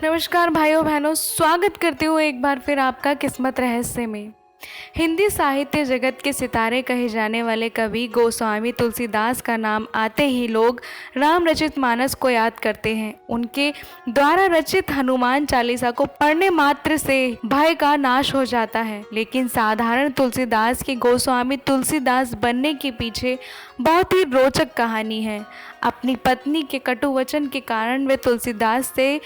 नमस्कार भाइयों बहनों, स्वागत करती हूँ एक बार फिर आपका किस्मत रहस्य में। हिंदी साहित्य जगत के सितारे कहे जाने वाले कवि गोस्वामी तुलसीदास का नाम आते ही लोग रामचरितमानस को याद करते हैं। उनके द्वारा रचित हनुमान चालीसा को पढ़ने मात्र से भय का नाश हो जाता है। लेकिन साधारण तुलसीदास के गोस्वामी तुलसीदास बनने के पीछे बहुत ही रोचक कहानी है। अपनी पत्नी के कटु वचन के कारण वे तुलसीदास से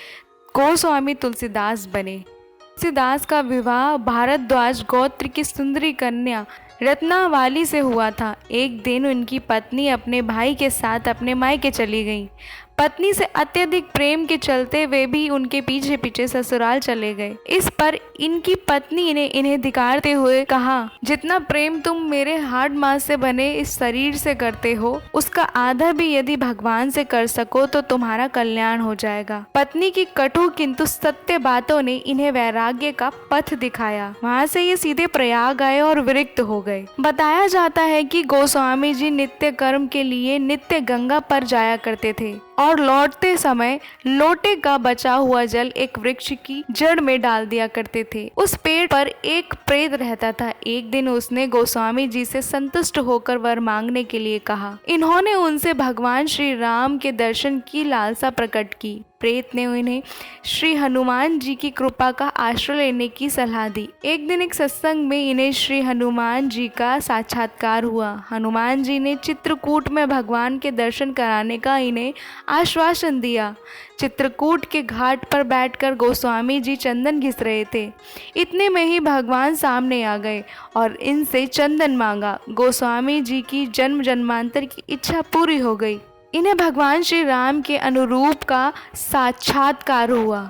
गोस्वामी तुलसीदास बने। तुलसीदास का विवाह भारद्वाज गोत्र की सुंदरी कन्या रत्नावाली से हुआ था। एक दिन उनकी पत्नी अपने भाई के साथ अपने मायके चली गई। पत्नी से अत्यधिक प्रेम के चलते वे भी उनके पीछे पीछे ससुराल चले गए। इस पर इनकी पत्नी ने इन्हें धिक्कारते हुए कहा, जितना प्रेम तुम मेरे हाड़ मांस से बने इस शरीर से करते हो, उसका आधा भी यदि भगवान से कर सको तो तुम्हारा कल्याण हो जाएगा। पत्नी की कटु किंतु सत्य बातों ने इन्हें वैराग्य का पथ दिखाया। वहाँ से ये सीधे प्रयाग आए और विरक्त हो गए। बताया जाता है कि गोस्वामी जी नित्य कर्म के लिए नित्य गंगा पर जाया करते थे और लौटते समय लोटे का बचा हुआ जल एक वृक्ष की जड़ में डाल दिया करते थे। उस पेड़ पर एक प्रेत रहता था। एक दिन उसने गोस्वामी जी से संतुष्ट होकर वर मांगने के लिए कहा। इन्होंने उनसे भगवान श्री राम के दर्शन की लालसा प्रकट की। प्रेत ने उन्हें श्री हनुमान जी की कृपा का आश्रय लेने की सलाह दी। एक दिन एक सत्संग में इन्हें श्री हनुमान जी का साक्षात्कार हुआ। हनुमान जी ने चित्रकूट में भगवान के दर्शन कराने का इन्हें आश्वासन दिया। चित्रकूट के घाट पर बैठकर गोस्वामी जी चंदन घिस रहे थे। इतने में ही भगवान सामने आ गए और इनसे चंदन मांगा। गोस्वामी जी की जन्म जन्मांतर की इच्छा पूरी हो गई। इन्हें भगवान श्री राम के अनुरूप का साक्षात्कार हुआ।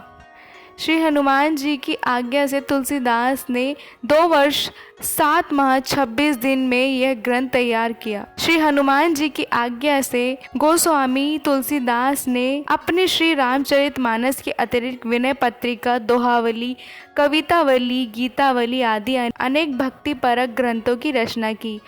श्री हनुमान जी की आज्ञा से तुलसीदास ने 2 वर्ष 7 माह 26 दिन में यह ग्रंथ तैयार किया। श्री हनुमान जी की आज्ञा से गोस्वामी तुलसीदास ने अपने श्री रामचरितमानस के अतिरिक्त विनय पत्रिका, दोहावली, कवितावली, गीतावली आदि अनेक भक्ति परक ग्रंथों की रचना की।